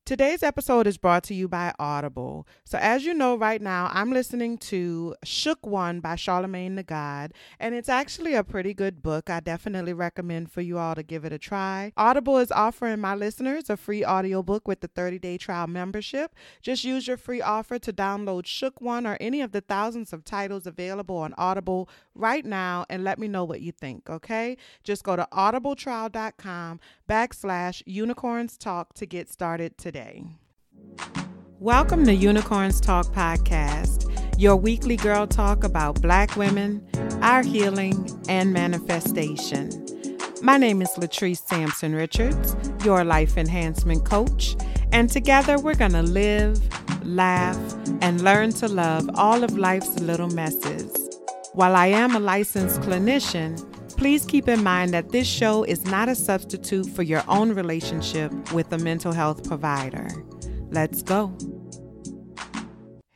Today's episode is brought to you by Audible. So as you know, right now, I'm listening to Shook One by Charlemagne the God, and it's actually a pretty good book. I definitely recommend for you all to give it a try. Audible is offering my listeners a free audiobook with the 30-day trial membership. Just use your free offer to download Shook One or any of the thousands of titles available on Audible right now and let me know what you think, okay? Just go to audibletrial.com/unicorns talk to get started today. Welcome to Unicorns Talk Podcast, your weekly girl talk about Black women, our healing, and manifestation. My name is Latrice Sampson Richards, your life enhancement coach, and together we're going to live, laugh, and learn to love all of life's little messes. While I am a licensed clinician, please keep in mind that this show is not a substitute for your own relationship with a mental health provider. Let's go.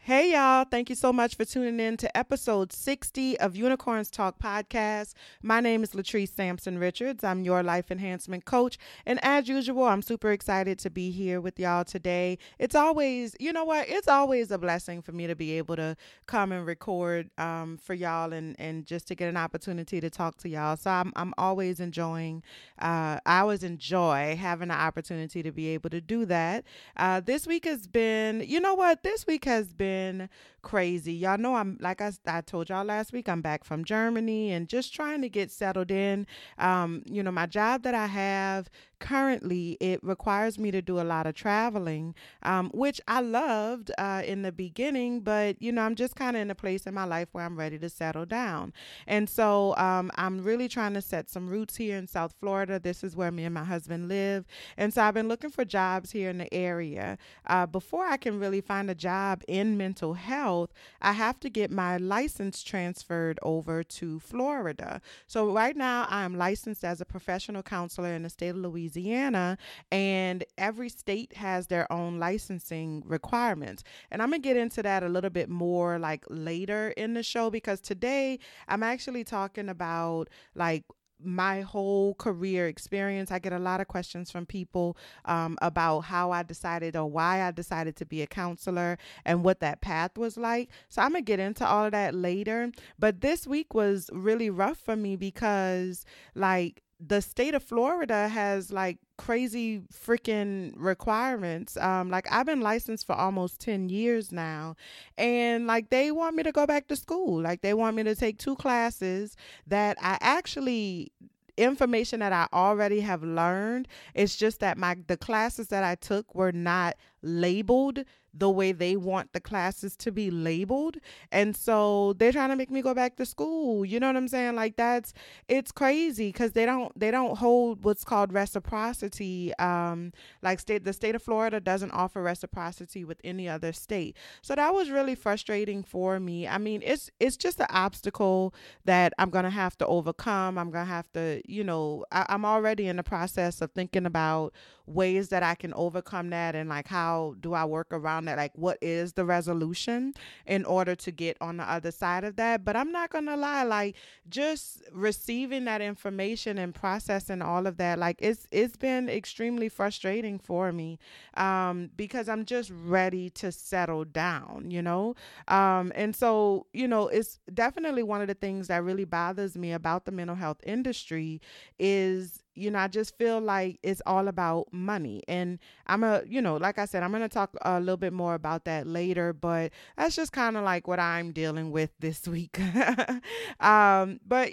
Hey, y'all. Thank you so much for tuning in to episode 60 of Unicorns Talk Podcast. My name is Latrice Sampson Richards. I'm your life enhancement coach. And as usual, I'm super excited to be here with y'all today. It's always, you know what? It's always a blessing for me to be able to come and record for y'all and just to get an opportunity to talk to y'all. So I'm always enjoying, I always enjoy having the opportunity to be able to do that. This week has been, you know what? This week has been crazy. Y'all know I'm, like I told y'all last week, I'm back from Germany and just trying to get settled in. My job that I have currently, it requires me to do a lot of traveling, which I loved in the beginning, but I'm just kind of in a place in my life where I'm ready to settle down. And so I'm really trying to set some roots here in South Florida. This is where me and my husband live. And so I've been looking for jobs here in the area. Before I can really find a job in mental health, I have to get my license transferred over to Florida. So right now I am licensed as a professional counselor in the state of Louisiana, and every state has their own licensing requirements. And I'm going to get into that a little bit more like later in the show, because today I'm actually talking about like my whole career experience. I get a lot of questions from people about how I decided or why I decided to be a counselor and what that path was like. So I'm going to get into all of that later. But this week was really rough for me because like the state of Florida has like crazy freaking requirements. Like I've been licensed for almost 10 years now, and like they want me to go back to school. Like they want me to take 2 classes that I actually information that I already have learned. It's just that the classes that I took were not labeled the way they want the classes to be labeled. And so they're trying to make me go back to school. You know what I'm saying? Like it's crazy because they don't hold what's called reciprocity. The state of Florida doesn't offer reciprocity with any other state. So that was really frustrating for me. I mean, it's just an obstacle that I'm going to have to overcome. I'm going to have to, I'm already in the process of thinking about ways that I can overcome that, and like how do I work around that, like what is the resolution in order to get on the other side of that. But I'm not gonna lie, like just receiving that information and processing all of that, like it's been extremely frustrating for me because I'm just ready to settle down, and so it's definitely one of the things that really bothers me about the mental health industry is I just feel like it's all about money. And like I said, I'm going to talk a little bit more about that later, but that's just kind of like what I'm dealing with this week. But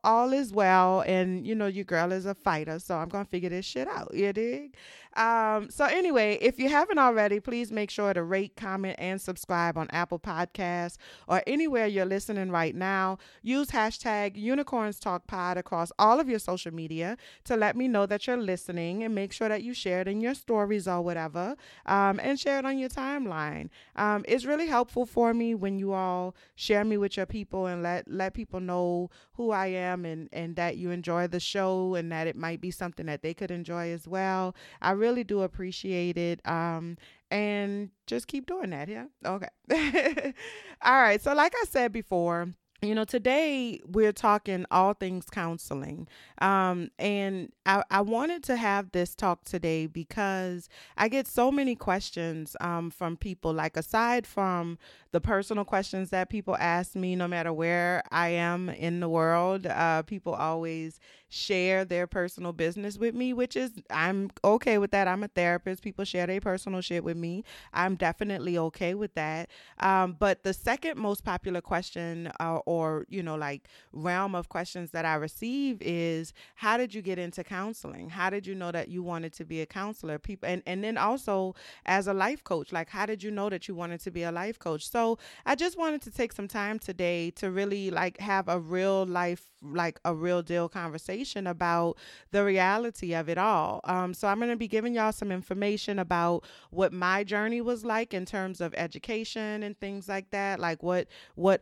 all is well. And, your girl is a fighter, so I'm going to figure this shit out. You dig? So anyway, if you haven't already, please make sure to rate, comment, and subscribe on Apple Podcasts or anywhere you're listening right now. Use hashtag Unicorns Talk Pod across all of your social media to let me know that you're listening, and make sure that you share it in your stories or whatever, and share it on your timeline. It's really helpful for me when you all share me with your people and let people know who I am and that you enjoy the show and that it might be something that they could enjoy as well. I really do appreciate it. And just keep doing that. Yeah. Okay. All right. So like I said before, Today we're talking all things counseling. And I wanted to have this talk today because I get so many questions from people, like aside from the personal questions that people ask me, no matter where I am in the world, people always share their personal business with me, which is, I'm okay with that. I'm a therapist. People share their personal shit with me. I'm definitely okay with that. But the second most popular question, or like realm of questions that I receive is, how did you get into counseling? How did you know that you wanted to be a counselor? People, and then also as a life coach, like, how did you know that you wanted to be a life coach? So I just wanted to take some time today to really like have a real life, like a real deal conversation about the reality of it all. So I'm going to be giving y'all some information about what my journey was like in terms of education and things like that, like what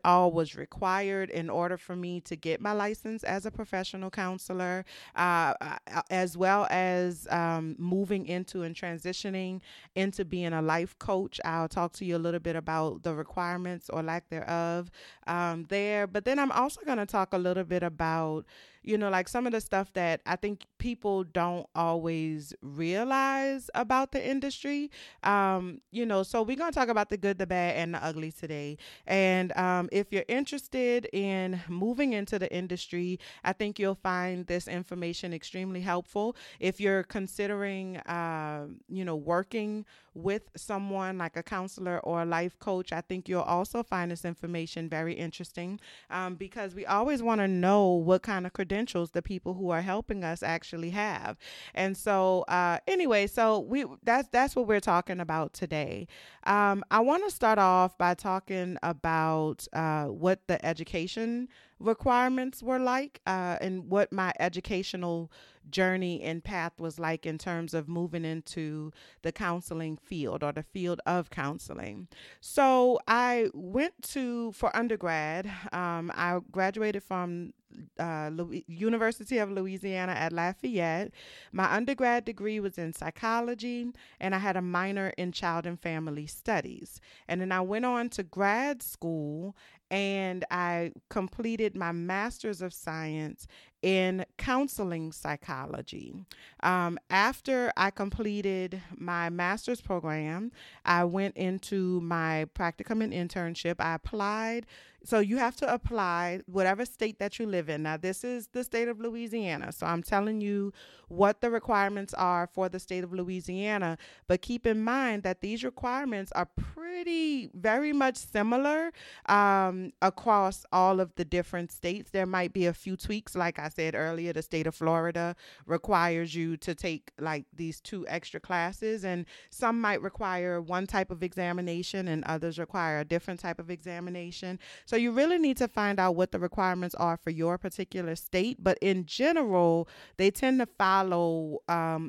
all was required in order for me to get my license as a professional counselor, as well as moving into and transitioning into being a life coach. I'll talk to you a little bit about the requirements or lack thereof there. But then I'm also going to talk a little bit about, like some of the stuff that I think people don't always realize about the industry. So we're going to talk about the good, the bad, and the ugly today. And if you're interested in moving into the industry, I think you'll find this information extremely helpful. If you're considering, working with someone like a counselor or a life coach, I think you'll also find this information very interesting, because we always want to know what kind of credentials the people who are helping us actually have. And so anyway, so that's what we're talking about today. I want to start off by talking about what the education requirements were like, and what my educational journey and path was like in terms of moving into the counseling field or the field of counseling. So I went for undergrad. I graduated from University of Louisiana at Lafayette. My undergrad degree was in psychology, and I had a minor in child and family studies. And then I went on to grad school, and I completed my master's of science in counseling psychology. After I completed my master's program, I went into my practicum and internship. I applied. So you have to apply whatever state that you live in. Now, this is the state of Louisiana. So I'm telling you what the requirements are for the state of Louisiana. But keep in mind that these requirements are very much similar across all of the different states. There might be a few tweaks. Like I said earlier, the state of Florida requires you to take like these 2 extra classes, and some might require one type of examination and others require a different type of examination. So you really need to find out what the requirements are for your particular state. But in general, they tend to follow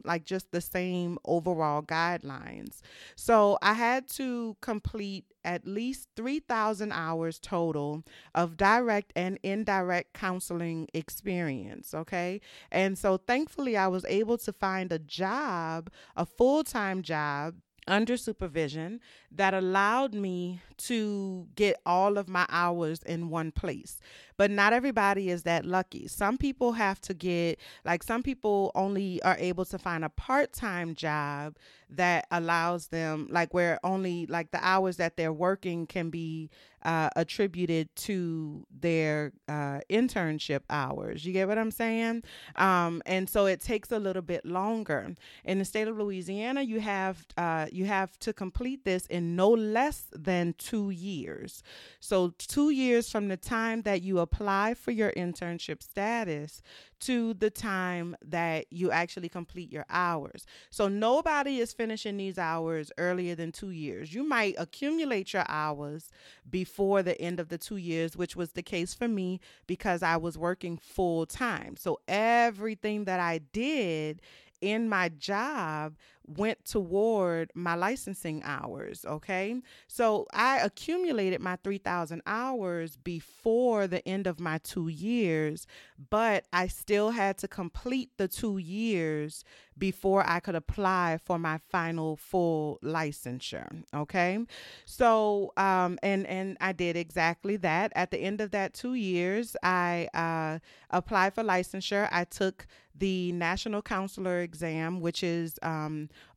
like just the same overall guidelines. So I had to complete at least 3,000 hours total of direct and indirect counseling experience. Okay. And so thankfully, I was able to find a full-time job under supervision that allowed me to get all of my hours in one place. But not everybody is that lucky. Some people have to some people only are able to find a part-time job that allows them, like where only like the hours that they're working can be attributed to their internship hours. You get what I'm saying? And so it takes a little bit longer. In the state of Louisiana, you have to complete this in no less than 2 years. So 2 years from the time that you apply for your internship status to the time that you actually complete your hours. So nobody is finishing these hours earlier than 2 years. You might accumulate your hours before the end of the 2 years, which was the case for me because I was working full time. So everything that I did in my job went toward my licensing hours. Okay. So I accumulated my 3,000 hours before the end of my 2 years, but I still had to complete the 2 years before I could apply for my final full licensure. Okay. So, and I did exactly that. At the end of that 2 years, I applied for licensure. I took the National Counselor exam, which is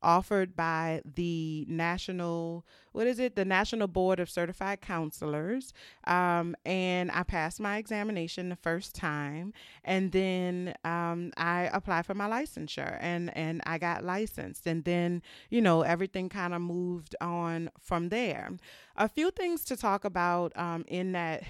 offered by the National, what is it? The National Board of Certified Counselors. And I passed my examination the first time. And then I applied for my licensure and I got licensed. And then, everything kind of moved on from there. A few things to talk about in that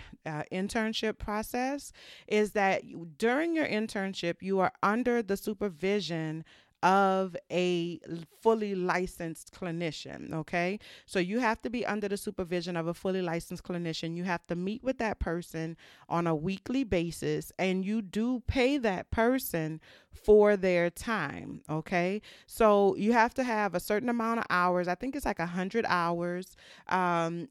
internship process is that during your internship, you are under the supervision of a fully licensed clinician. Okay. So you have to be under the supervision of a fully licensed clinician. You have to meet with that person on a weekly basis, and you do pay that person for their time. Okay. So you have to have a certain amount of hours. I think it's like 100 hours of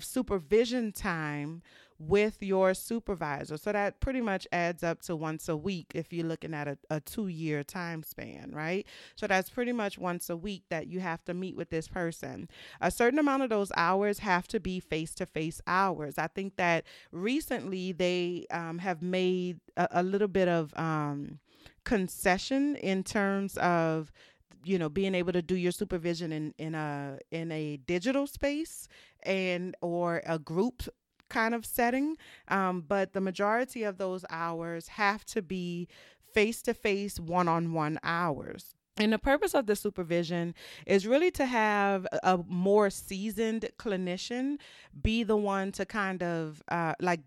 supervision time with your supervisor. So that pretty much adds up to once a week if you're looking at a 2 year time span, right? So that's pretty much once a week that you have to meet with this person. A certain amount of those hours have to be face-to-face hours. I think that recently they have made a little bit of concession in terms of being able to do your supervision in a digital space and or a group kind of setting. But the majority of those hours have to be face-to-face, one-on-one hours. And the purpose of the supervision is really to have a more seasoned clinician be the one to kind of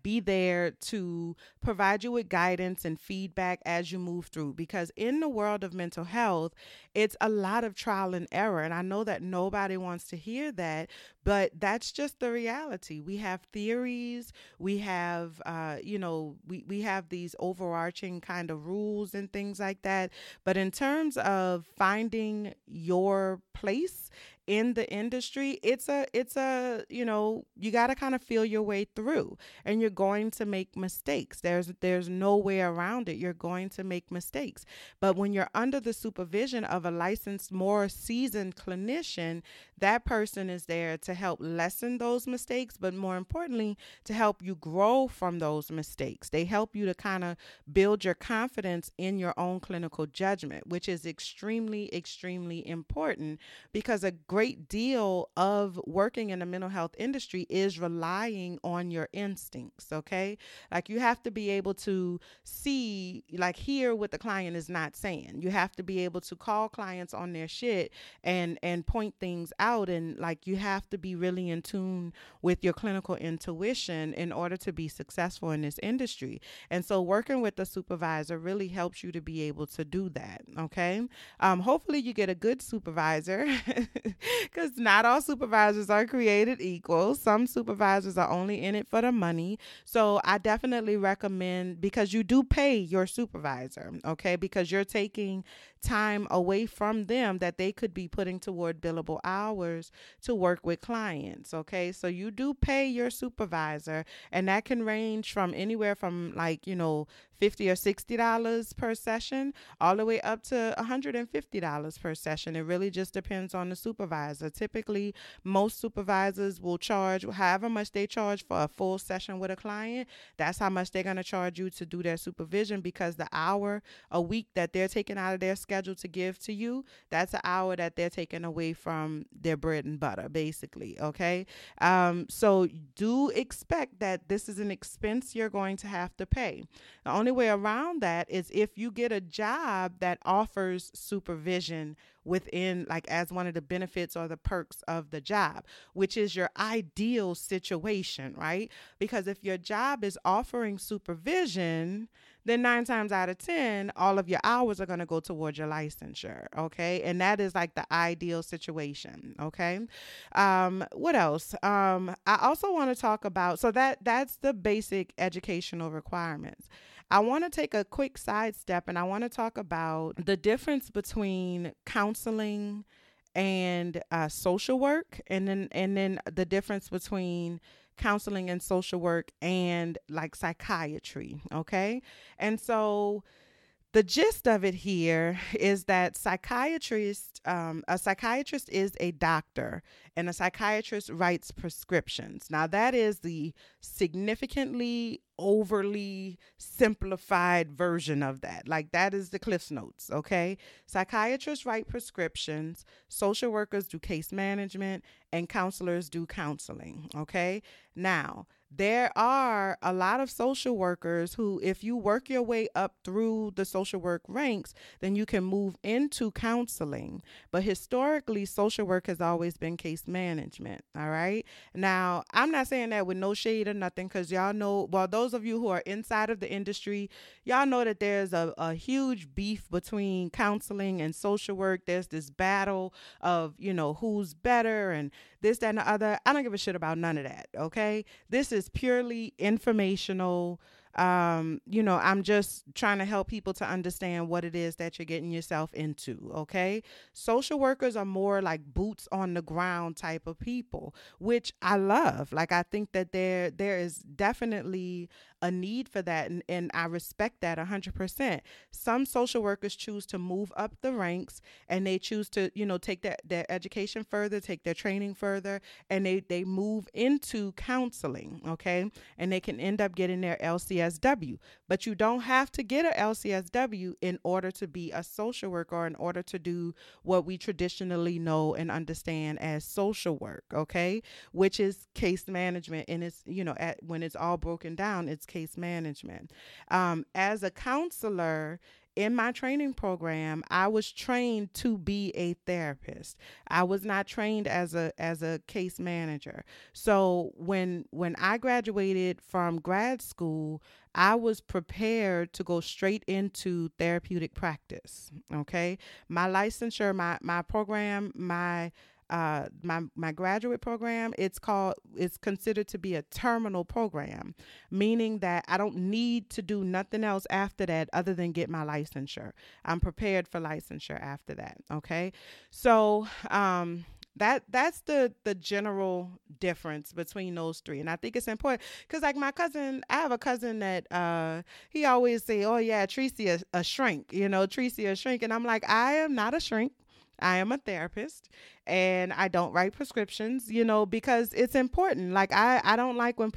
be there to provide you with guidance and feedback as you move through. Because in the world of mental health, it's a lot of trial and error. And I know that nobody wants to hear that, but that's just the reality. We have theories, we have, we have these overarching kind of rules and things like that. But in terms of finding your place in the industry, it's a you got to kind of feel your way through, and you're going to make mistakes. There's no way around it. You're going to make mistakes. But when you're under the supervision of a licensed, more seasoned clinician, that person is there to help lessen those mistakes, but more importantly, to help you grow from those mistakes. They help you to kind of build your confidence in your own clinical judgment, which is extremely, extremely important, because a great deal of working in the mental health industry is relying on your instincts. Okay. Like you have to be able to see, hear what the client is not saying. You have to be able to call clients on their shit and point things out. And you have to be really in tune with your clinical intuition in order to be successful in this industry. And so working with the supervisor really helps you to be able to do that. Okay. Hopefully you get a good supervisor because not all supervisors are created equal. Some supervisors are only in it for the money. So I definitely recommend, because you do pay your supervisor, okay, because you're taking time away from them that they could be putting toward billable hours to work with clients. Okay. So you do pay your supervisor, and that can range from anywhere from $50 or $60 per session all the way up to $150 per session. It really just depends on the supervisor. Typically, most supervisors will charge however much they charge for a full session with a client. That's how much they're going to charge you to do their supervision, because the hour a week that they're taking out of their schedule to give to you, that's an hour that they're taking away from their bread and butter, basically. Okay. So do expect that this is an expense you're going to have to pay. The only way around that is if you get a job that offers supervision within, as one of the benefits or the perks of the job, which is your ideal situation, right? Because if your job is offering supervision, then 9 times out of 10, all of your hours are going to go towards your licensure. Okay. And that is the ideal situation. Okay. What else? I also want to talk about, so that's the basic educational requirements. I want to take a quick sidestep and I want to talk about the difference between counseling and social work, and then the difference between counseling and social work and like psychiatry. Okay, and so the gist of it here is that a psychiatrist is a doctor, and a psychiatrist writes prescriptions. Now, that is the significantly overly simplified version of that. Like, that is the Cliff's Notes, okay? Psychiatrists write prescriptions, social workers do case management, and counselors do counseling, okay? Now, there are a lot of social workers who, if you work your way up through the social work ranks, then you can move into counseling. But historically, social work has always been case management. All right. Now, I'm not saying that with no shade or nothing, because y'all know, well, those of you who are inside of the industry, y'all know that there's a huge beef between counseling and social work. There's this battle of, who's better and this, that, and the other. I don't give a shit about none of that. Okay. This is purely informational. I'm just trying to help people to understand what it is that you're getting yourself into. Okay. Social workers are more like boots on the ground type of people, which I love. Like, I think that there is definitely a need for that. And I respect that 100%. Some social workers choose to move up the ranks, and they choose to, take their education further, take their training further, and they move into counseling. Okay. And they can end up getting their LCSW, but you don't have to get a LCSW in order to be a social worker, or in order to do what we traditionally know and understand as social work. Okay. Which is case management. And it's, when it's all broken down, it's case management. As a counselor, in my training program, I was trained to be a therapist. I was not trained as a case manager. So when I graduated from grad school, I was prepared to go straight into therapeutic practice. Okay. My licensure, my program, my graduate program, it's considered to be a terminal program, meaning that I don't need to do nothing else after that other than get my licensure. I'm prepared for licensure after that. Okay. So, that's the general difference between those three. And I think it's important because, like, I have a cousin that he always say, oh yeah, Tracy a shrink, Tracy a shrink. And I'm like, I am not a shrink. I am a therapist, and I don't write prescriptions, because it's important. Like, I don't like when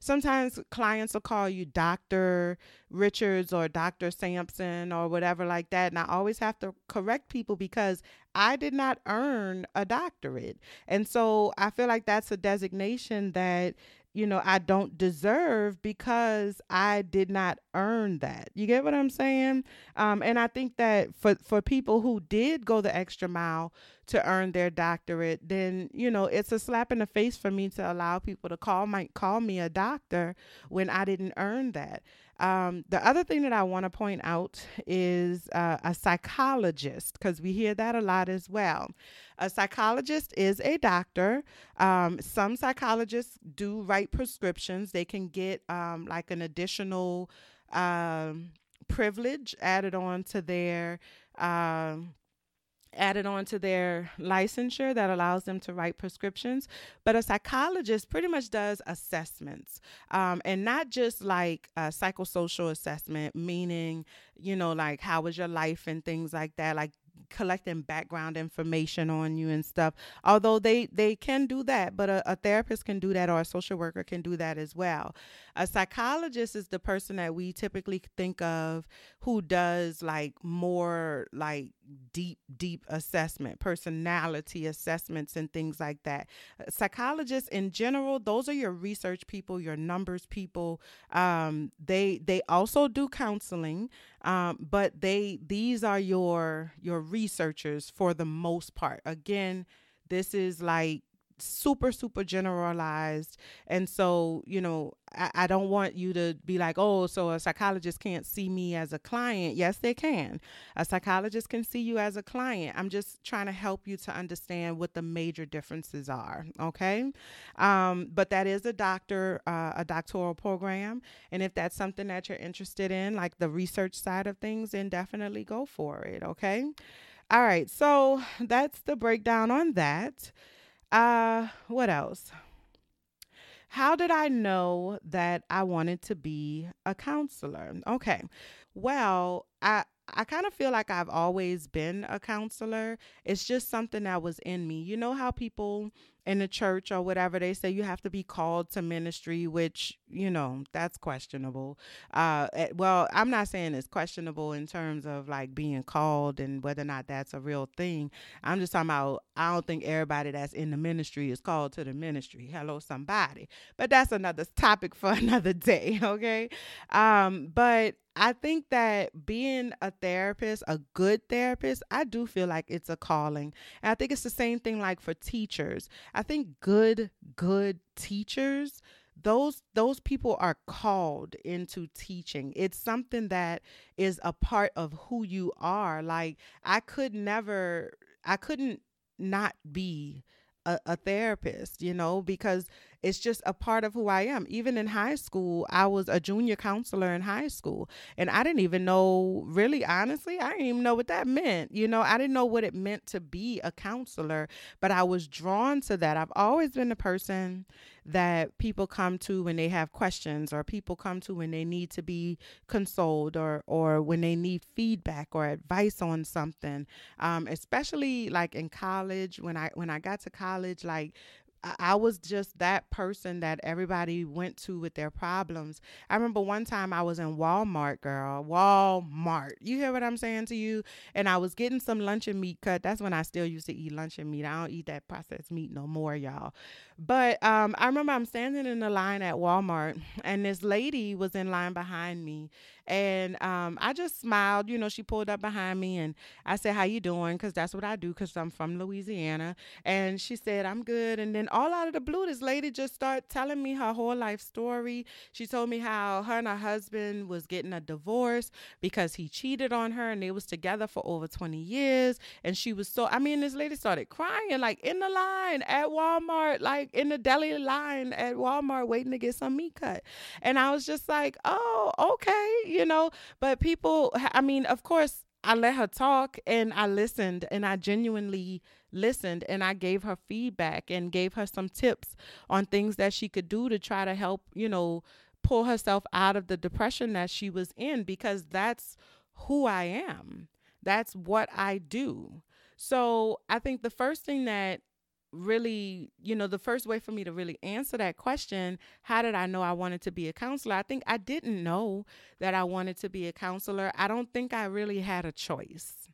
sometimes clients will call you Dr. Richards or Dr. Sampson or whatever like that. And I always have to correct people because I did not earn a doctorate. And so I feel like that's a designation that, I don't deserve because I did not earn that. You get what I'm saying? And I think that for people who did go the extra mile to earn their doctorate, then, it's a slap in the face for me to allow people to call me a doctor when I didn't earn that. The other thing that I want to point out is a psychologist, because we hear that a lot as well. A psychologist is a doctor. Some psychologists do write prescriptions. They can get like an additional privilege added on to their licensure that allows them to write prescriptions. But a psychologist pretty much does assessments, and not just like a psychosocial assessment, meaning, like how was your life and things like that, like collecting background information on you and stuff. Although they can do that, but a therapist can do that, or a social worker can do that as well. A psychologist is the person that we typically think of who does like more like deep assessment, personality assessments and things like that. Psychologists in general, those are your research people, your numbers people. They also do counseling, but these are your researchers for the most part. Again, this is like super, super generalized. And so, I don't want you to be like, oh, so a psychologist can't see me as a client. Yes, they can. A psychologist can see you as a client. I'm just trying to help you to understand what the major differences are. Okay. But that is a doctoral program. And if that's something that you're interested in, like the research side of things, then definitely go for it. Okay. All right. So that's the breakdown on that. What else? How did I know that I wanted to be a counselor? Okay. Well, I kind of feel like I've always been a counselor. It's just something that was in me. You know how people in the church or whatever, they say you have to be called to ministry, which, that's questionable. Well, I'm not saying it's questionable in terms of like being called and whether or not that's a real thing. I'm just talking about, I don't think everybody that's in the ministry is called to the ministry. Hello, somebody. But that's another topic for another day. Okay. But I think that being a therapist, a good therapist, I do feel like it's a calling. And I think it's the same thing like for teachers. I think good teachers, those people are called into teaching. It's something that is a part of who you are. Like I couldn't not be a therapist, because it's just a part of who I am. Even in high school, I was a junior counselor in high school, and I didn't even know, really, honestly, I didn't even know what that meant. I didn't know what it meant to be a counselor, but I was drawn to that. I've always been the person that people come to when they have questions, or people come to when they need to be consoled, or when they need feedback or advice on something. Especially like in college, when I got to college, like I was just that person that everybody went to with their problems. I remember one time I was in Walmart, girl. Walmart. You hear what I'm saying to you? And I was getting some luncheon meat cut. That's when I still used to eat luncheon meat. I don't eat that processed meat no more, y'all. But I remember I'm standing in the line at Walmart, and this lady was in line behind me. And I just smiled. She pulled up behind me, and I said, "How you doing?" Because that's what I do, because I'm from Louisiana. And she said, "I'm good." And then all out of the blue, this lady just started telling me her whole life story. She told me how her and her husband was getting a divorce because he cheated on her, and they was together for over 20 years. And she was this lady started crying, like in the line at Walmart, like in the deli line at Walmart, waiting to get some meat cut. And I was just like, oh, okay. But people, of course, I let her talk, and I listened, and I genuinely listened, and I gave her feedback and gave her some tips on things that she could do to try to help, pull herself out of the depression that she was in, because that's who I am. That's what I do. So I think the first thing that really, the first way for me to really answer that question, how did I know I wanted to be a counselor? I think I didn't know that I wanted to be a counselor. I don't think I really had a choice.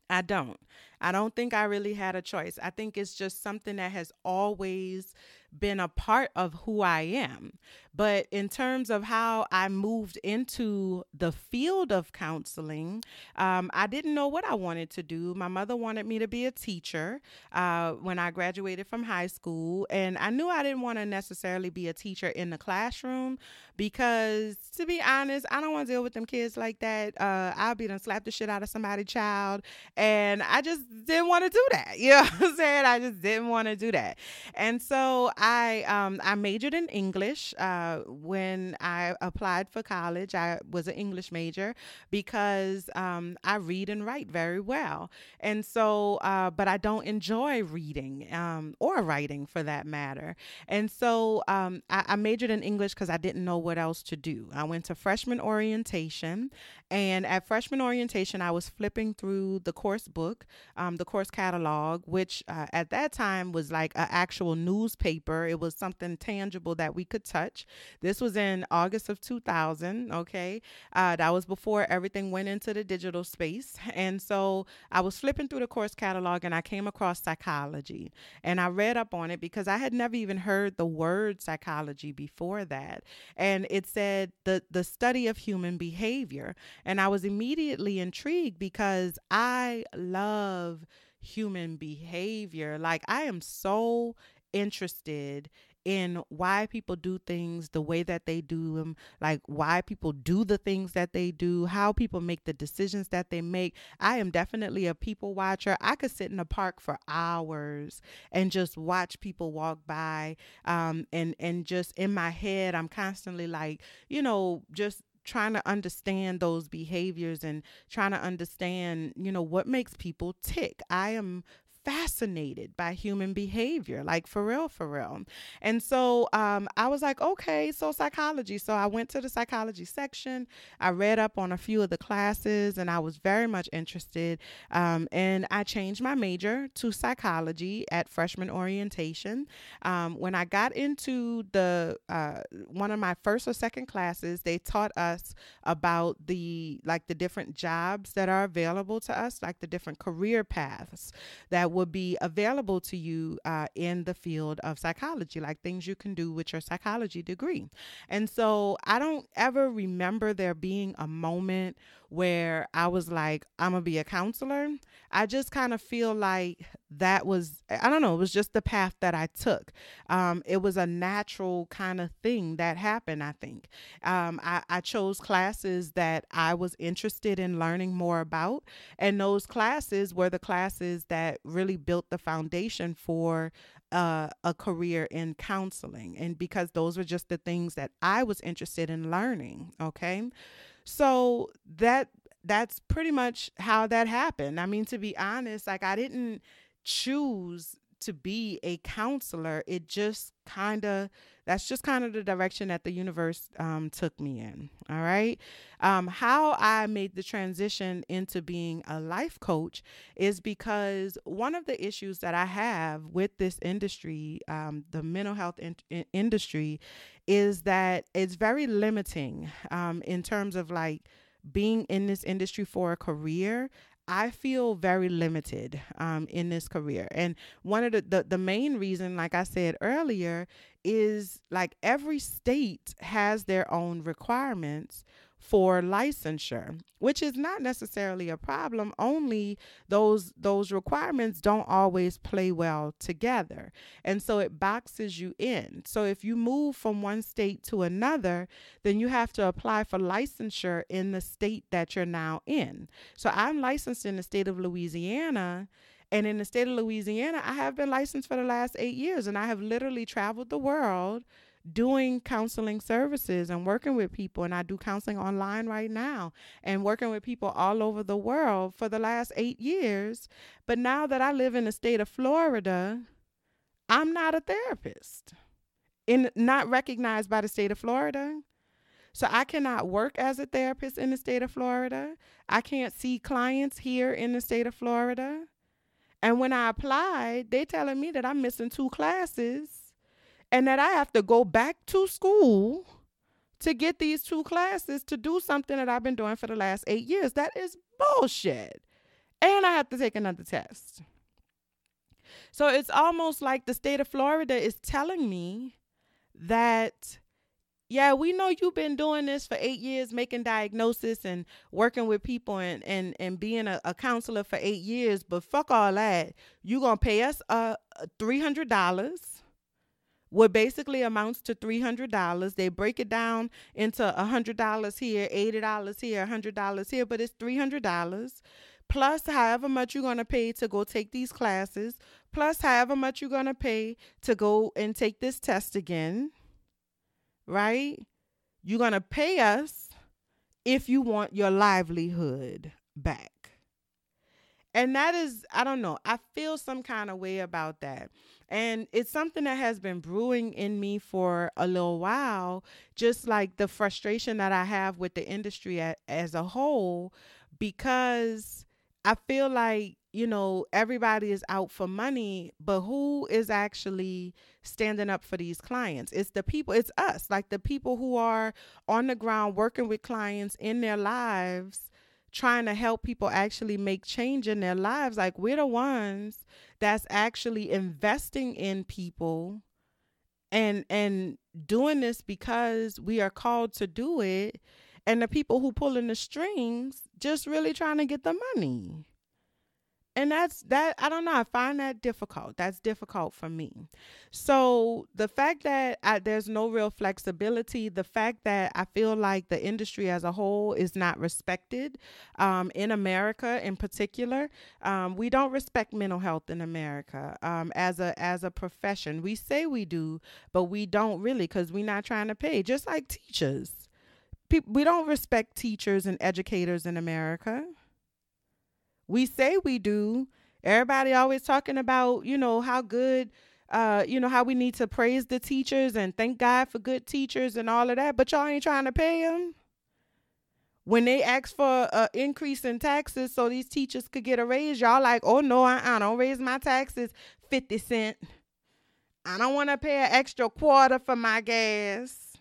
I don't. I don't think I really had a choice. I think it's just something that has always been a part of who I am. But in terms of how I moved into the field of counseling, I didn't know what I wanted to do. My mother wanted me to be a teacher when I graduated from high school. And I knew I didn't want to necessarily be a teacher in the classroom because, to be honest, I don't want to deal with them kids like that. I'll be done slap the shit out of somebody's child. And I just didn't want to do that. You know what I'm saying? I just didn't want to do that. And so I majored in English when I applied for college. I was an English major because I read and write very well. And so, but I don't enjoy reading or writing for that matter. And so I majored in English because I didn't know what else to do. I went to freshman orientation, and at freshman orientation, I was flipping through the course book, the course catalog, which at that time was like an actual newspaper. It was something tangible that we could touch. This was in August of 2000. Okay. That was before everything went into the digital space. And so I was flipping through the course catalog, and I came across psychology, and I read up on it because I had never even heard the word psychology before that. And it said the study of human behavior. And I was immediately intrigued because I love human behavior. Like, I am so interested in why people do things the way that they do them, like why people do the things that they do, how people make the decisions that they make. I am definitely a people watcher. I could sit in a park for hours and just watch people walk by, and just in my head, I'm constantly like, just trying to understand those behaviors and trying to understand, what makes people tick. I am fascinated by human behavior, like for real, for real. And so I was like, okay, so psychology. So I went to the psychology section. I read up on a few of the classes and I was very much interested. And I changed my major to psychology at freshman orientation. When I got into the one of my first or second classes, they taught us about the different jobs that are available to us, like the different career paths that would be available to you in the field of psychology, like things you can do with your psychology degree. And so I don't ever remember there being a moment where I was like, I'm going to be a counselor. I just kind of feel like that was, I don't know, it was just the path that I took. It was a natural kind of thing that happened, I think. I chose classes that I was interested in learning more about. And those classes were the classes that really built the foundation for a career in counseling. And because those were just the things that I was interested in learning. Okay. So that's pretty much how that happened. I mean, to be honest, like I didn't choose to be a counselor. It just that's just kind of the direction that the universe took me in. All right. How I made the transition into being a life coach is because one of the issues that I have with this industry, the mental health industry, is that it's very limiting in terms of like being in this industry for a career. I feel very limited in this career. And one of the main reason, like I said earlier, is like every state has their own requirements for licensure, which is not necessarily a problem. Only those requirements don't always play well together. And so it boxes you in. So if you move from one state to another, then you have to apply for licensure in the state that you're now in. So I'm licensed in the state of Louisiana. And in the state of Louisiana, I have been licensed for the last 8 years. And I have literally traveled the world doing counseling services and working with people. And I do counseling online right now and working with people all over the world for the last 8 years. But now that I live in the state of Florida, I'm not a therapist, not recognized by the state of Florida. So I cannot work as a therapist in the state of Florida. I can't see clients here in the state of Florida. And when I applied, they telling me that I'm missing 2 classes and that I have to go back to school to get these 2 classes to do something that I've been doing for the last 8 years. That is bullshit. And I have to take another test. So it's almost like the state of Florida is telling me that, yeah, we know you've been doing this for 8 years, making diagnosis and working with people and being a counselor for 8 years. But fuck all that. You're going to pay us $300. What basically amounts to $300. They break it down into $100 here, $80 here, $100 here, but it's $300. Plus however much you're going to pay to go take these classes, plus however much you're going to pay to go and take this test again, right? You're going to pay us if you want your livelihood back. And that is, I don't know, I feel some kind of way about that. And it's something that has been brewing in me for a little while, just like the frustration that I have with the industry as a whole, because I feel like, everybody is out for money, but who is actually standing up for these clients? It's the people, it's us, like the people who are on the ground working with clients in their lives, trying to help people actually make change in their lives. Like we're the ones that's actually investing in people and doing this because we are called to do it. And the people who pulling the strings just really trying to get the money. And that I don't know, I find that difficult. That's difficult for me. So the fact that there's no real flexibility, the fact that I feel like the industry as a whole is not respected, in America in particular. We don't respect mental health in America, as a profession. We say we do, but we don't really, because we're not trying to pay, just like teachers. We don't respect teachers and educators in America. We say we do. Everybody always talking about, how good, how we need to praise the teachers and thank God for good teachers and all of that. But y'all ain't trying to pay them. When they ask for an increase in taxes so these teachers could get a raise, y'all like, oh no, I don't raise my taxes 50 cents. I don't want to pay an extra quarter for my gas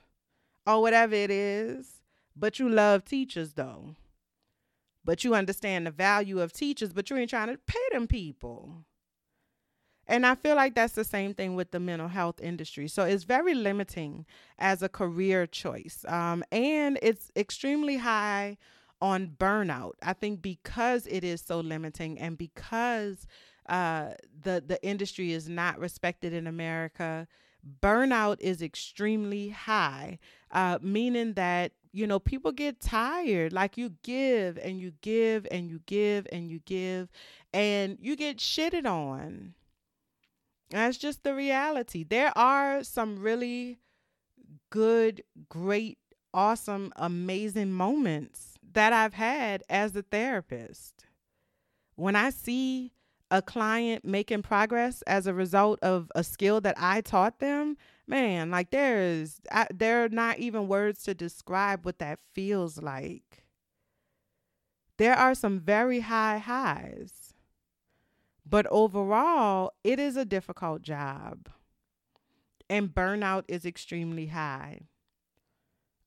or whatever it is. But you love teachers though. But you understand the value of teachers, but you ain't trying to pay them people. And I feel like that's the same thing with the mental health industry. So it's very limiting as a career choice. And it's extremely high on burnout. I think because it is so limiting and because the industry is not respected in America, burnout is extremely high, meaning that people get tired. Like you give and you give and you give and you give and you get shitted on. That's just the reality. There are some really good, great, awesome, amazing moments that I've had as a therapist. When I see a client making progress as a result of a skill that I taught them, man, like there are not even words to describe what that feels like. There are some very high highs, but overall, it is a difficult job and burnout is extremely high,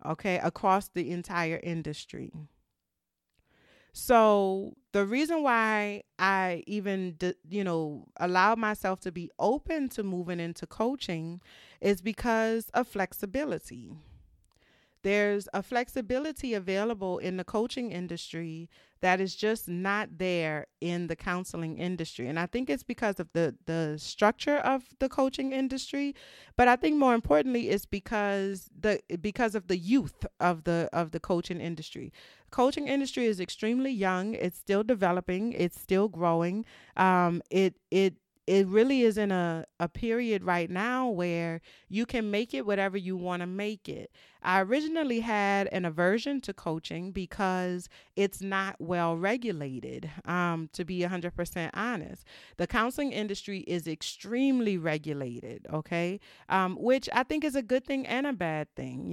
okay, across the entire industry. So the reason why I even, allowed myself to be open to moving into coaching is because of flexibility. There's a flexibility available in the coaching industry that is just not there in the counseling industry. And I think it's because of the structure of the coaching industry. But I think more importantly, it's because of the youth of the coaching industry. Coaching industry is extremely young. It's still developing. It's still growing. It really is in a period right now where you can make it whatever you want to make it. I originally had an aversion to coaching because it's not well regulated, to be 100% honest. The counseling industry is extremely regulated, okay, which I think is a good thing and a bad thing,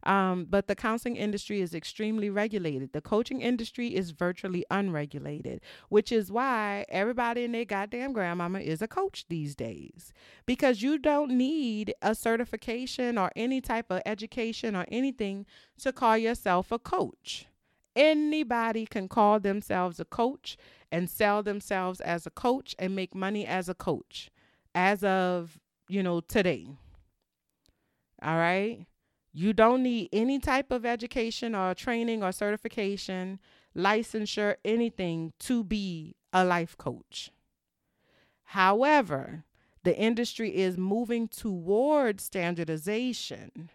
but the counseling industry is extremely regulated. The coaching industry is virtually unregulated, which is why everybody and their goddamn grandmama is a coach these days, because you don't need a certification or any type of education or anything to call yourself a coach. Anybody can call themselves a coach and sell themselves as a coach and make money as a coach as of, today. All right. You don't need any type of education or training or certification, licensure, anything to be a life coach. However, the industry is moving toward standardization.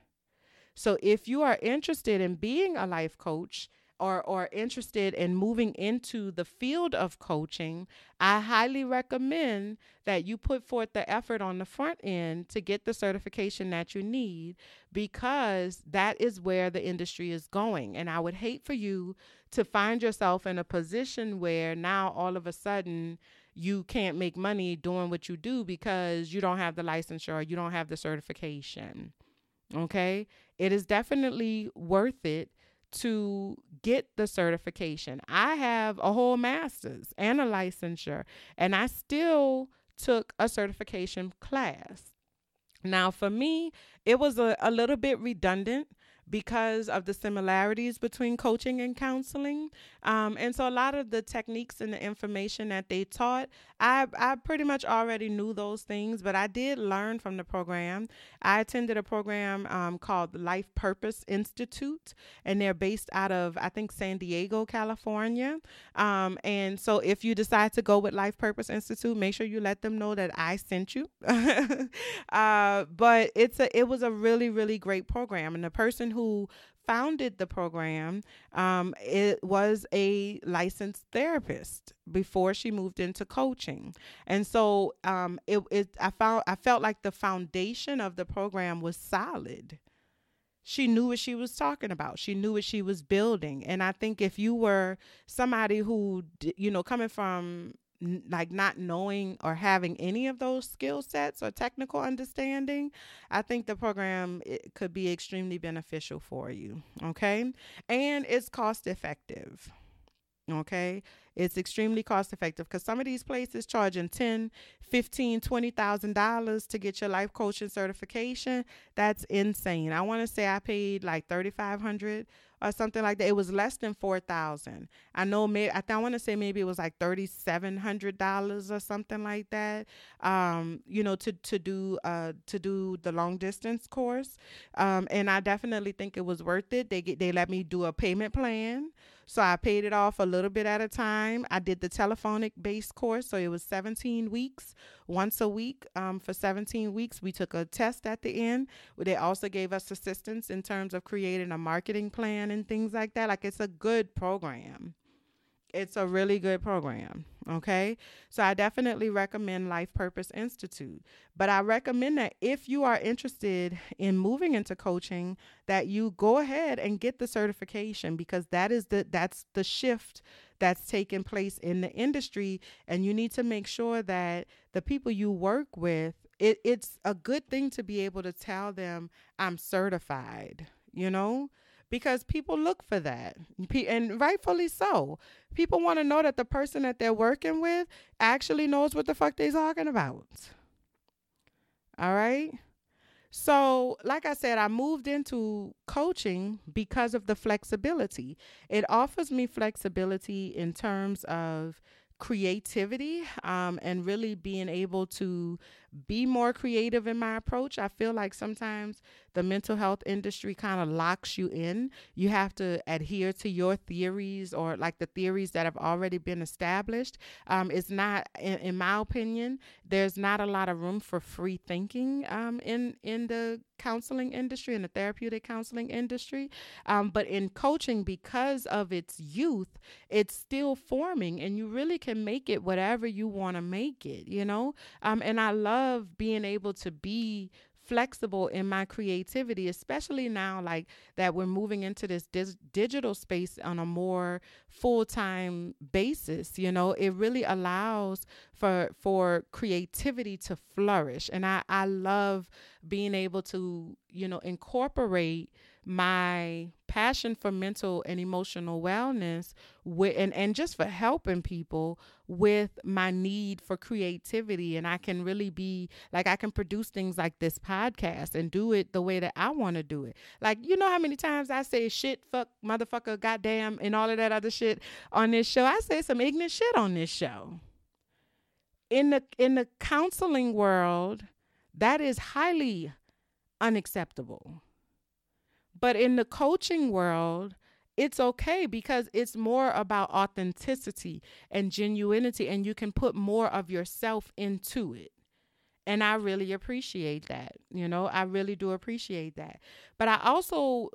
So if you are interested in being a life coach or interested in moving into the field of coaching, I highly recommend that you put forth the effort on the front end to get the certification that you need, because that is where the industry is going. And I would hate for you to find yourself in a position where now all of a sudden you can't make money doing what you do because you don't have the licensure or you don't have the certification. Okay? It is definitely worth it to get the certification. I have a whole master's and a licensure, and I still took a certification class. Now, for me, it was a little bit redundant because of the similarities between coaching and counseling. And so a lot of the techniques and the information that they taught, I pretty much already knew those things, but I did learn from the program. I attended a program called Life Purpose Institute, and they're based out of, I think, San Diego, California. And so if you decide to go with Life Purpose Institute, make sure you let them know that I sent you. But it was a really, really great program. And the person who founded the program, it was a licensed therapist before she moved into coaching. And so I felt like the foundation of the program was solid. She knew what she was talking about. She knew what she was building. And I think if you were somebody who, coming from like not knowing or having any of those skill sets or technical understanding, I think the program, it could be extremely beneficial for you. Okay. And it's cost effective. Okay. It's extremely cost effective because some of these places charging $10, $15, $20,000 to get your life coaching certification. That's insane. I want to say I paid like $3,500 or something like that. It was less than $4,000. I know, I want to say maybe it was like $3,700 or something like that. To do the long distance course. And I definitely think it was worth it. They let me do a payment plan. So I paid it off a little bit at a time. I did the telephonic based course. So it was 17 weeks, once a week for 17 weeks. We took a test at the end. They also gave us assistance in terms of creating a marketing plan and things like that. Like, it's a good program. It's a really good program. Okay. So I definitely recommend Life Purpose Institute. But I recommend that if you are interested in moving into coaching, that you go ahead and get the certification, because that's the shift that's taking place in the industry. And you need to make sure that the people you work with, it's a good thing to be able to tell them, I'm certified, because people look for that, and rightfully so. People want to know that the person that they're working with actually knows what the fuck they're talking about. All right. So, like I said, I moved into coaching because of the flexibility. It offers me flexibility in terms of creativity, and really being able to be more creative in my approach. I feel like sometimes the mental health industry kind of locks you in. You have to adhere to your theories, or like the theories that have already been established. It's not, in my opinion, there's not a lot of room for free thinking in the counseling industry, in the therapeutic counseling industry. But in coaching, because of its youth, it's still forming, and you really can make it whatever you want to make it, and I love being able to be flexible in my creativity, especially now, like that we're moving into this digital space on a more full-time basis. It really allows for creativity to flourish. And I love being able to, incorporate my passion for mental and emotional wellness and just for helping people with my need for creativity. And I can really be like, I can produce things like this podcast and do it the way that I want to do it. Like, how many times I say shit, fuck, motherfucker, goddamn, and all of that other shit on this show. I say some ignorant shit on this show. In the counseling world, that is highly unacceptable. But in the coaching world, it's okay, because it's more about authenticity and genuinity, and you can put more of yourself into it. And I really appreciate that. I really do appreciate that. But I also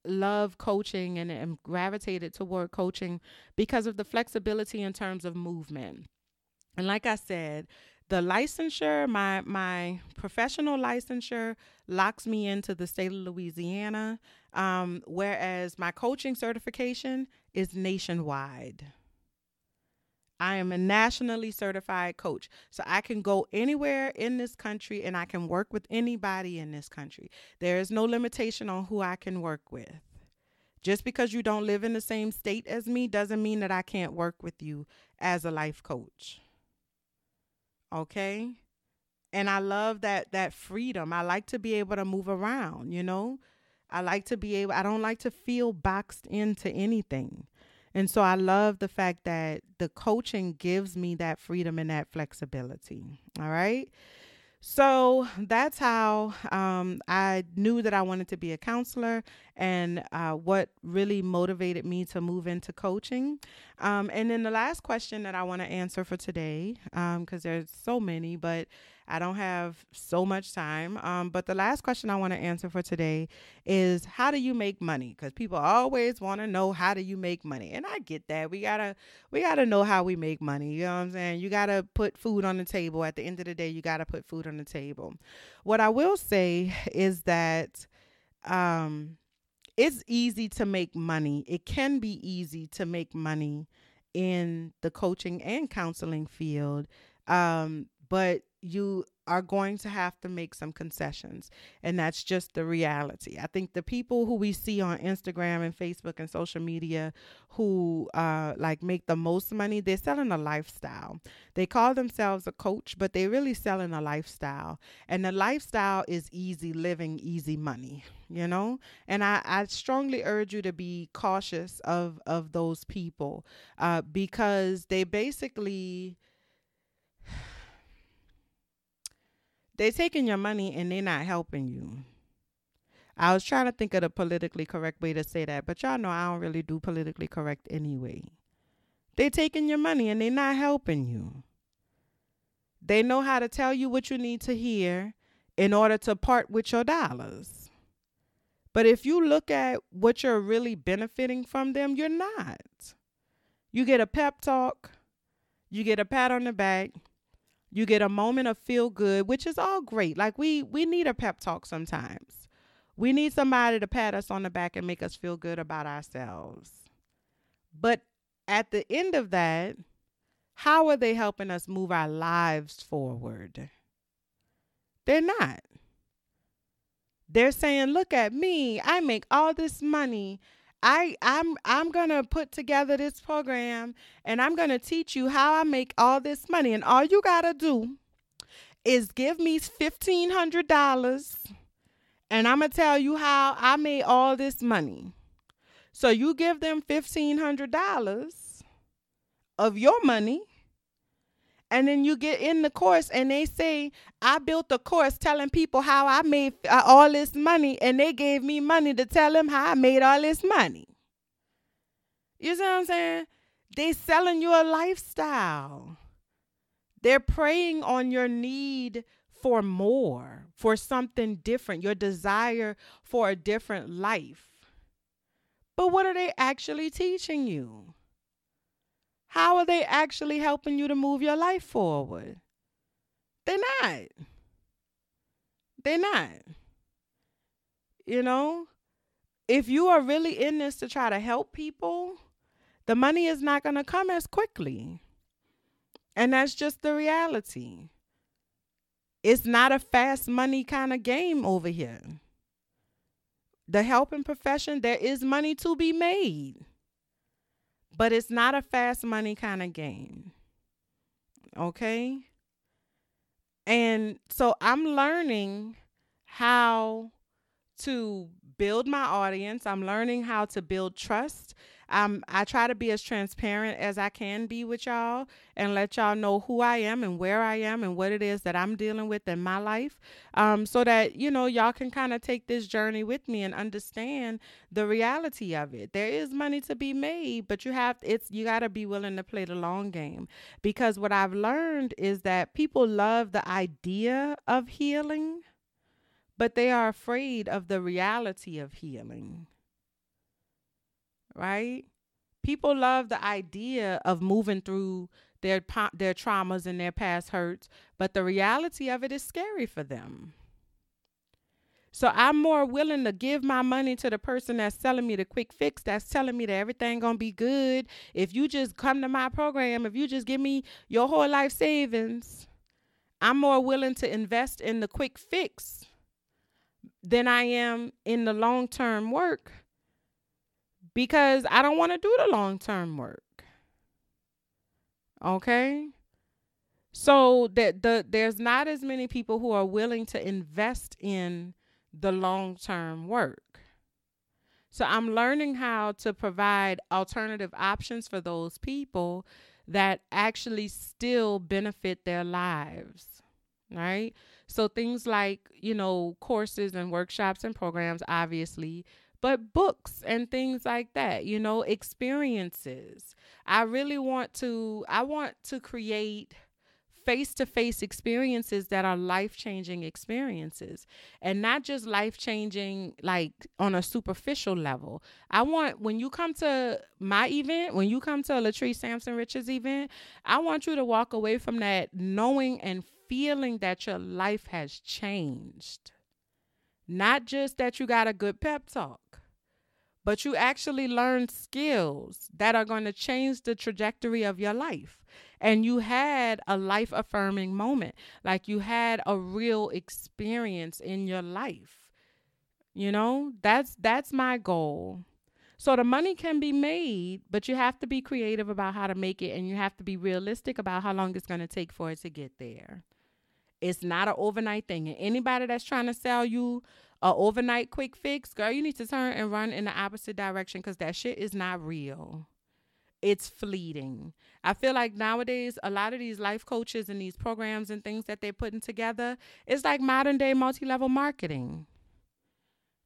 love coaching and am gravitated toward coaching because of the flexibility in terms of movement. And like I said, the licensure, my professional licensure, locks me into the state of Louisiana, whereas my coaching certification is nationwide. I am a nationally certified coach, so I can go anywhere in this country and I can work with anybody in this country. There is no limitation on who I can work with. Just because you don't live in the same state as me doesn't mean that I can't work with you as a life coach. Okay? And I love that freedom. I like to be able to move around, I like to be able, I don't like to feel boxed into anything. And so I love the fact that the coaching gives me that freedom and that flexibility. All right. So that's how I knew that I wanted to be a counselor, and what really motivated me to move into coaching. And then the last question that I want to answer for today, because there's so many, but I don't have so much time. But the last question I want to answer for today is, how do you make money? Because people always want to know, how do you make money? And I get that. We gotta know how we make money. You know what I'm saying? You gotta put food on the table. At the end of the day, you gotta put food on the table. What I will say is that it's easy to make money. It can be easy to make money in the coaching and counseling field. But you are going to have to make some concessions. And that's just the reality. I think the people who we see on Instagram and Facebook and social media who like make the most money, they're selling a lifestyle. They call themselves a coach, but they're really selling a lifestyle. And the lifestyle is easy living, easy money, you know? And I strongly urge you to be cautious of those people because they basically, they're taking your money and they're not helping you. I was trying to think of the politically correct way to say that, but y'all know I don't really do politically correct anyway. They're taking your money and they're not helping you. They know how to tell you what you need to hear in order to part with your dollars. But if you look at what you're really benefiting from them, you're not. You get a pep talk, you get a pat on the back, you get a moment of feel good, which is all great. Like we need a pep talk sometimes. We need somebody to pat us on the back and make us feel good about ourselves. But at the end of that, how are they helping us move our lives forward? They're not. They're saying, look at me. I make all this money. I'm gonna put together this program and I'm gonna teach you how I make all this money. And all you gotta do is give me $1,500 and I'm gonna tell you how I made all this money. So you give them $1,500 of your money, and then you get in the course and they say, I built a course telling people how I made all this money, and they gave me money to tell them how I made all this money. You see what I'm saying? They selling you a lifestyle. They're preying on your need for more, for something different, your desire for a different life. But what are they actually teaching you? How are they actually helping you to move your life forward? They're not. They're not. You know, if you are really in this to try to help people, the money is not going to come as quickly. And that's just the reality. It's not a fast money kind of game over here. The helping profession, there is money to be made. But it's not a fast money kind of game. Okay? And so I'm learning how to build my audience. I'm learning how to build trust. I try to be as transparent as I can be with y'all and let y'all know who I am and where I am and what it is that I'm dealing with in my life, so that, you know, y'all can kind of take this journey with me and understand the reality of it. There is money to be made, but you got to be willing to play the long game, because what I've learned is that people love the idea of healing, but they are afraid of the reality of healing. Right? People love the idea of moving through their traumas and their past hurts, but the reality of it is scary for them. So I'm more willing to give my money to the person that's selling me the quick fix, that's telling me that everything gonna be good. If you just come to my program, if you just give me your whole life savings, I'm more willing to invest in the quick fix than I am in the long-term work, because I don't want to do the long-term work. Okay? So there's not as many people who are willing to invest in the long-term work. So I'm learning how to provide alternative options for those people that actually still benefit their lives, right? So things like, courses and workshops and programs, obviously, but books and things like that, experiences. I want to create face-to-face experiences that are life-changing experiences, and not just life-changing like on a superficial level. I want, when you come to my event, when you come to a Latrice Sampson Richards event, I want you to walk away from that knowing and feeling that your life has changed. Not just that you got a good pep talk, but you actually learn skills that are going to change the trajectory of your life. And you had a life affirming moment, like you had a real experience in your life. That's my goal. So the money can be made, but you have to be creative about how to make it, and you have to be realistic about how long it's going to take for it to get there. It's not an overnight thing. And anybody that's trying to sell you a overnight quick fix, girl, you need to turn and run in the opposite direction, because that shit is not real. It's fleeting. I feel like nowadays, a lot of these life coaches and these programs and things that they're putting together, it's like modern day multi-level marketing.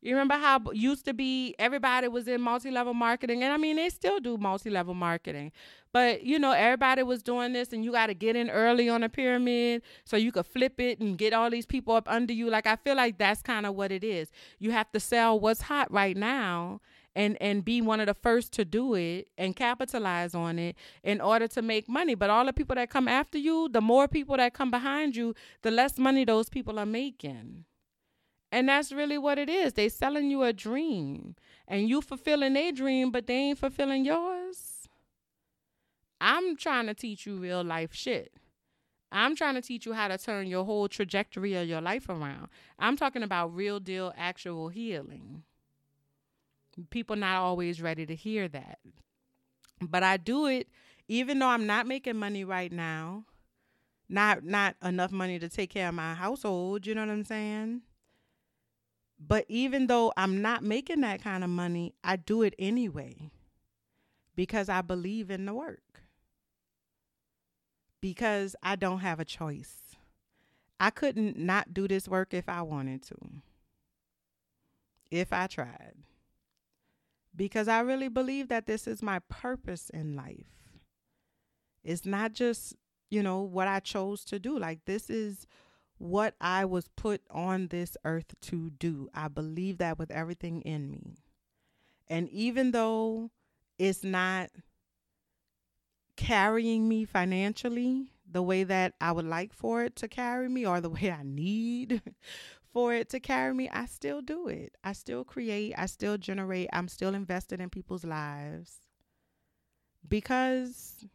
You remember how it used to be everybody was in multi-level marketing? And I mean, they still do multi-level marketing. But, everybody was doing this, and you got to get in early on a pyramid so you could flip it and get all these people up under you. Like, I feel like that's kind of what it is. You have to sell what's hot right now and be one of the first to do it and capitalize on it in order to make money. But all the people that come after you, the more people that come behind you, the less money those people are making. And that's really what it is. They selling you a dream, and you fulfilling their dream, but they ain't fulfilling yours. I'm trying to teach you real life shit. I'm trying to teach you how to turn your whole trajectory of your life around. I'm talking about real deal, actual healing. People not always ready to hear that. But I do it even though I'm not making money right now. Not enough money to take care of my household, you know what I'm saying? But even though I'm not making that kind of money, I do it anyway, because I believe in the work, because I don't have a choice. I couldn't not do this work if I wanted to, if I tried, because I really believe that this is my purpose in life. It's not just, what I chose to do. Like, this is what I was put on this earth to do. I believe that with everything in me. And even though it's not carrying me financially the way that I would like for it to carry me, or the way I need for it to carry me, I still do it. I still create. I still generate. I'm still invested in people's lives, because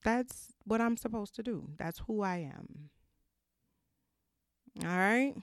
that's what I'm supposed to do. That's who I am. All right.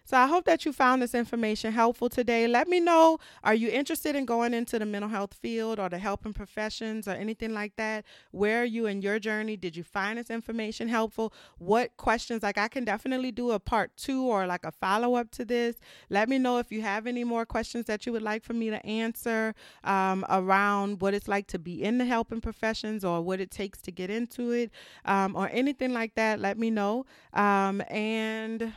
So I hope that you found this information helpful today. Let me know, are you interested in going into the mental health field or the helping professions or anything like that? Where are you in your journey? Did you find this information helpful? What questions? Like, I can definitely do a part 2 or like a follow-up to this. Let me know if you have any more questions that you would like for me to answer around what it's like to be in the helping professions, or what it takes to get into it, or anything like that. Let me know. And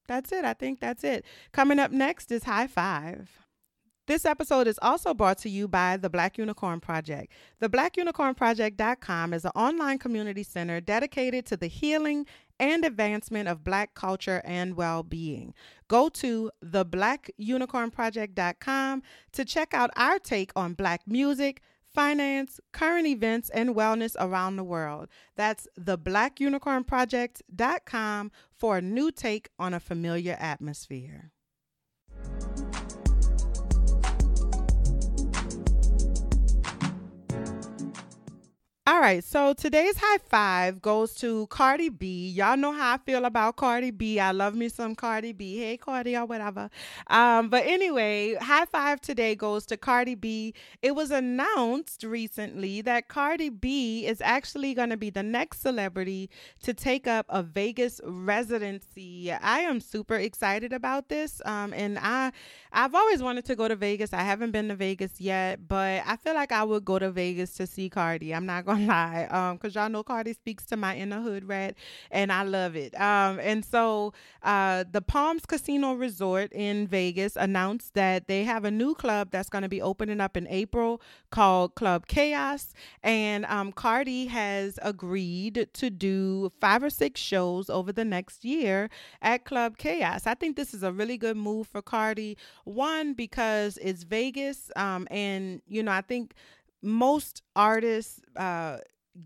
that's it. I think that's it. Coming up next is High Five. This episode is also brought to you by the Black Unicorn Project. The BlackUnicornProject.com is an online community center dedicated to the healing and advancement of Black culture and well-being. Go to theblackunicornproject.com to check out our take on Black music, finance, current events, and wellness around the world. That's theblackunicornproject.com for a new take on a familiar atmosphere. All right, so today's high five goes to Cardi B. Y'all know how I feel about Cardi B. I love me some Cardi B. Hey, Cardi, or whatever. But anyway, high five today goes to Cardi B. It was announced recently that Cardi B is actually going to be the next celebrity to take up a Vegas residency. I am super excited about this. I've always wanted to go to Vegas. I haven't been to Vegas yet, but I feel like I would go to Vegas to see Cardi. I'm not gonna lie, because y'all know Cardi speaks to my inner hood rat, and I love it. The Palms Casino Resort in Vegas announced that they have a new club that's going to be opening up in April called Club Chaos, and Cardi has agreed to do 5 or 6 shows over the next year at Club Chaos. I think this is a really good move for Cardi. One, because it's Vegas, and I think most artists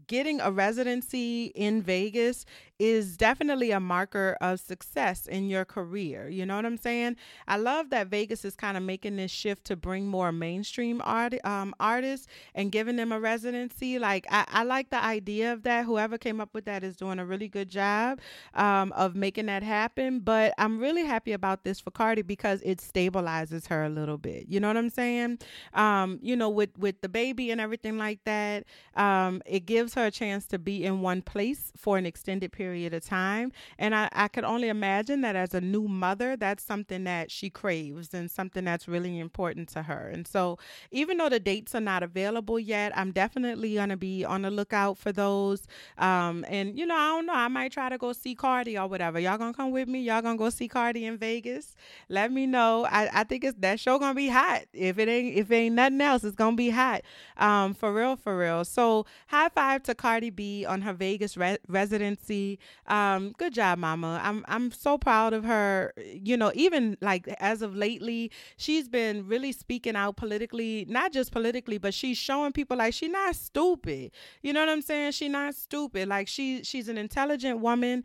getting a residency in Vegas is definitely a marker of success in your career. You know what I'm saying? I love that Vegas is kind of making this shift to bring more mainstream artists and giving them a residency. Like, I like the idea of that. Whoever came up with that is doing a really good job of making that happen. But I'm really happy about this for Cardi because it stabilizes her a little bit. You know what I'm saying? With the baby and everything like that, it gives her a chance to be in one place for an extended period of time. And I could only imagine that as a new mother, that's something that she craves and something that's really important to her. And so even though the dates are not available yet, I'm definitely going to be on the lookout for those. I don't know, I might try to go see Cardi or whatever. Y'all gonna come with me? Y'all gonna go see Cardi in Vegas? Let me know. I think that show gonna be hot. If it ain't nothing else, it's gonna be hot. For real, for real. So high five to Cardi B on her Vegas residency. Good job, mama. I'm so proud of her. Even like as of lately, she's been really speaking out politically, not just politically, but she's showing people like she's not stupid. You know what I'm saying? She's not stupid. Like she's an intelligent woman.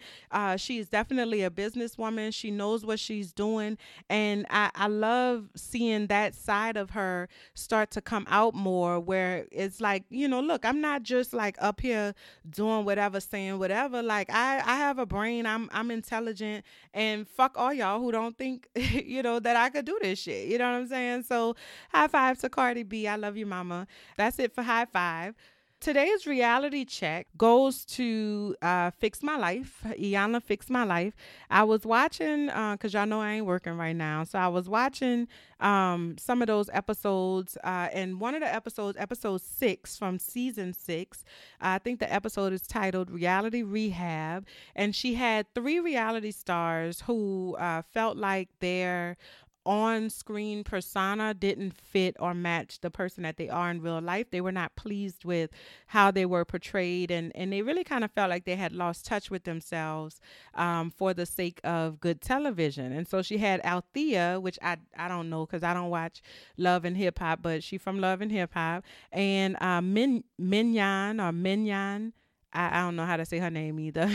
She's definitely a businesswoman. She knows what she's doing. And I love seeing that side of her start to come out more, where it's like, look, I'm not just like up here doing whatever, saying whatever. Like I have a brain. I'm intelligent, and fuck all y'all who don't think that I could do this shit. You know what I'm saying? So high five to Cardi B. I love you, mama. That's it for high five. Today's reality check goes to Fix My Life, Iyanla Fix My Life. I was watching, because y'all know I ain't working right now. So I was watching some of those episodes. And one of the episodes, episode 6 from season 6, I think the episode is titled Reality Rehab. And she had 3 reality stars who felt like their on-screen persona didn't fit or match the person that they are in real life. They were not pleased with how they were portrayed, and they really kind of felt like they had lost touch with themselves for the sake of good television. And so she had Althea, which I don't know because I don't watch Love and Hip Hop, but she from Love and Hip Hop, and Minyan. I don't know how to say her name either.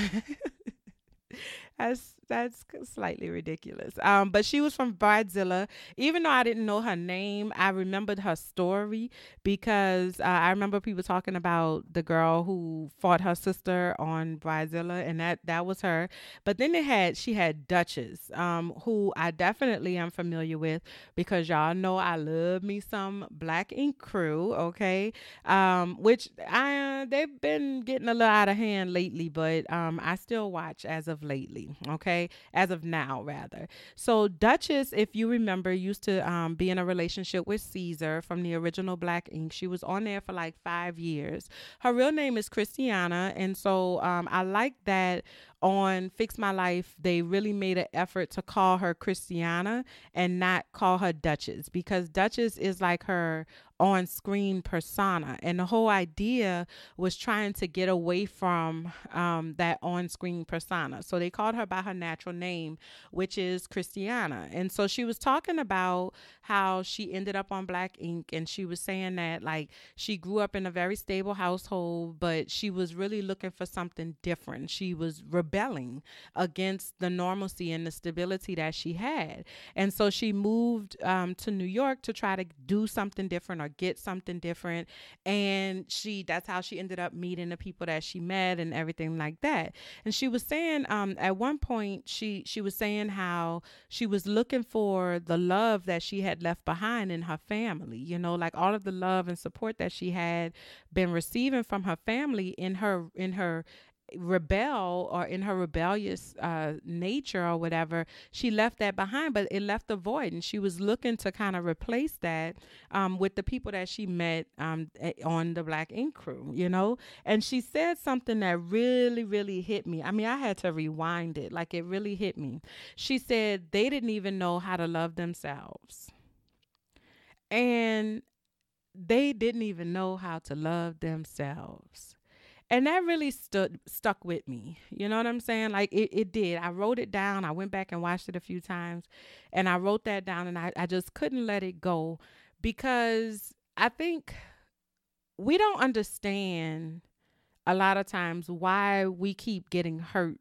That's slightly ridiculous. But she was from Bridezilla. Even though I didn't know her name, I remembered her story because I remember people talking about the girl who fought her sister on Bridezilla, and that was her. But then she had Duchess, who I definitely am familiar with because y'all know I love me some Black Ink Crew, okay? Which they've been getting a little out of hand lately, but I still watch as of lately, okay? As of now, rather. So Duchess, if you remember, used to be in a relationship with Caesar from the original Black Ink. She was on there for like 5 years. Her real name is Christiana, and so I like that on Fix My Life, they really made an effort to call her Christiana and not call her Duchess, because Duchess is like her on-screen persona, and the whole idea was trying to get away from that on-screen persona. So they called her by her natural name, which is Christiana. And so she was talking about how she ended up on Black Ink, and she was saying that like she grew up in a very stable household, but she was really looking for something different. She was rebelling against the normalcy and the stability that she had. And so she moved to New York to try to do something different or get something different. And that's how she ended up meeting the people that she met and everything like that. And she was saying at one point, she was saying how she was looking for the love that she had left behind in her family, you know, like all of the love and support that she had been receiving from her family in her rebellious nature or whatever. She left that behind, but it left a void, and she was looking to kind of replace that with the people that she met on the Black Ink Crew, you know. And she said something that really, really hit me. I mean, I had to rewind it. Like, it really hit me. She said they didn't even know how to love themselves, and they didn't even know how to love themselves. And that really stuck with me. You know what I'm saying? Like, it did. I wrote it down. I went back and watched it a few times, and I wrote that down, and I just couldn't let it go, because I think we don't understand a lot of times why we keep getting hurt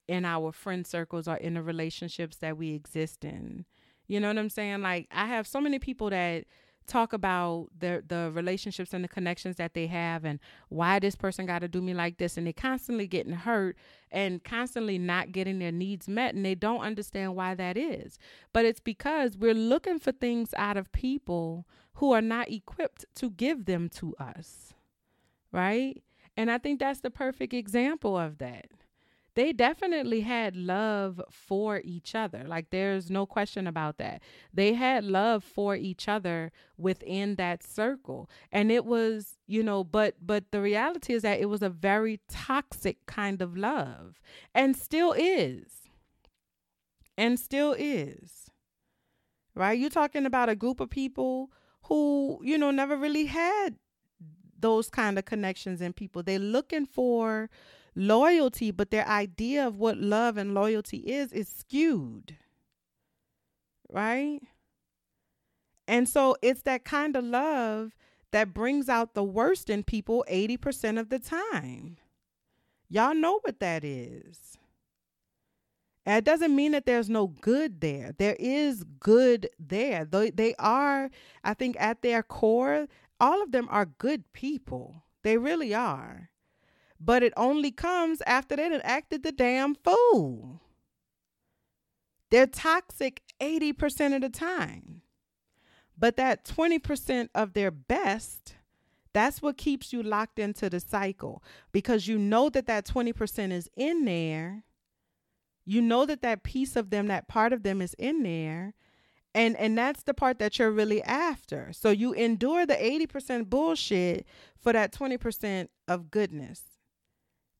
in our friend circles or in the relationships that we exist in. You know what I'm saying? Like, I have so many people that talk about the relationships and the connections that they have, and why this person got to do me like this, and they constantly getting hurt and constantly not getting their needs met, and they don't understand why that is. But it's because we're looking for things out of people who are not equipped to give them to us, right? And I think that's the perfect example of that. They definitely had love for each other. Like, there's no question about that. They had love for each other within that circle. And it was, you know, but the reality is that it was a very toxic kind of love, and still is. And still is. Right? You're talking about a group of people who, you know, never really had those kind of connections in people. They're looking for loyalty, but their idea of what love and loyalty is skewed, right? And so it's that kind of love that brings out the worst in people 80% of the time. Y'all know what that is. And it doesn't mean that there's no good there. There is good there. They are, I think, at their core, all of them are good people. They really are. But it only comes after they done acted the damn fool. They're toxic 80% of the time. But that 20% of their best, that's what keeps you locked into the cycle. Because you know that 20% is in there. You know that piece of them, that part of them is in there. And that's the part that you're really after. So you endure the 80% bullshit for that 20% of goodness.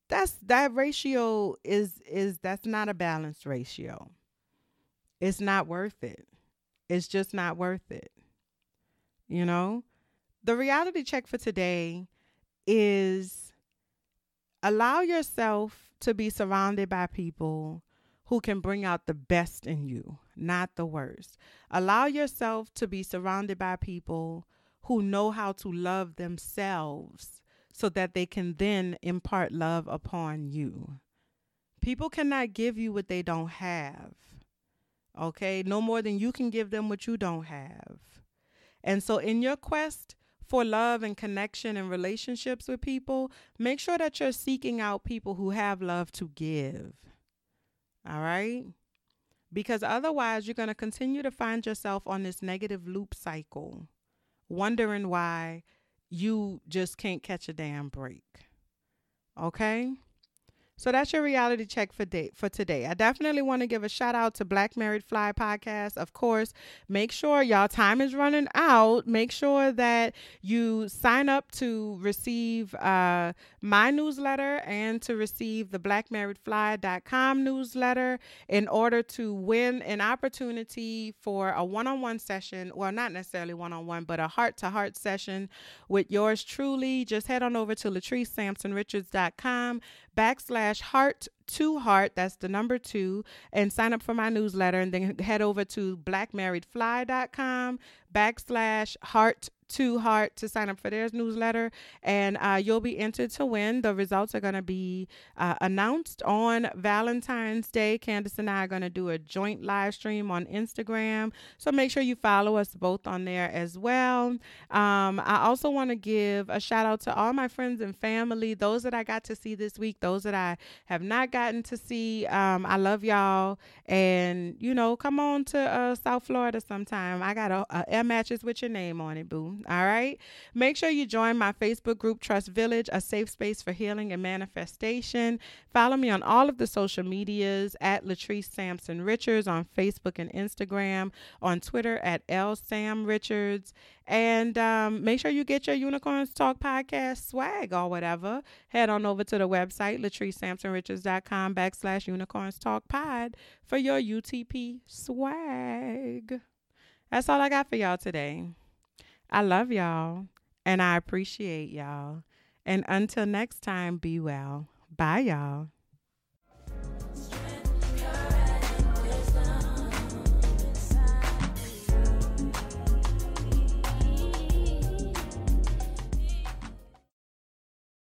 That ratio is that's not a balanced ratio. It's not worth it. It's just not worth it. You know, the reality check for today is allow yourself to be surrounded by people who can bring out the best in you, not the worst. Allow yourself to be surrounded by people who know how to love themselves, so that they can then impart love upon you. People cannot give you what they don't have. Okay? No more than you can give them what you don't have. And so in your quest for love and connection and relationships with people, make sure that you're seeking out people who have love to give. All right? Because otherwise you're going to continue to find yourself on this negative loop cycle, wondering why you just can't catch a damn break. Okay? So that's your reality check for today. I definitely want to give a shout out to Black Married Fly Podcast. Of course, make sure y'all time is running out. Make sure that you sign up to receive my newsletter and to receive the blackmarriedfly.com newsletter in order to win an opportunity for a one-on-one session. Well, not necessarily one-on-one, but a heart-to-heart session with yours truly. Just head on over to LatriceSampsonRichards.com/heart Heart, that's the number 2, and sign up for my newsletter, and then head over to blackmarriedfly.com/heart to heart to sign up for their newsletter, and you'll be entered to win. The results are going to be announced on Valentine's Day. Candace and I are going to do a joint live stream on Instagram, so make sure you follow us both on there as well. I also want to give a shout out to all my friends and family, those that I got to see this week, those that I have not gotten to see. I love y'all, and come on to South Florida sometime. I got a air mattress with your name on it, boo. All right. Make sure you join my Facebook group, Trust Village, a safe space for healing and manifestation. Follow me on all of the social medias at Latrice Sampson Richards on Facebook and Instagram, on Twitter at LSamRichards. And make sure you get your Unicorns Talk podcast swag or whatever. Head on over to the website, LatriceSampsonRichards.com/Unicorns Talk Pod for your UTP swag. That's all I got for y'all today. I love y'all, and I appreciate y'all. And until next time, be well. Bye, y'all.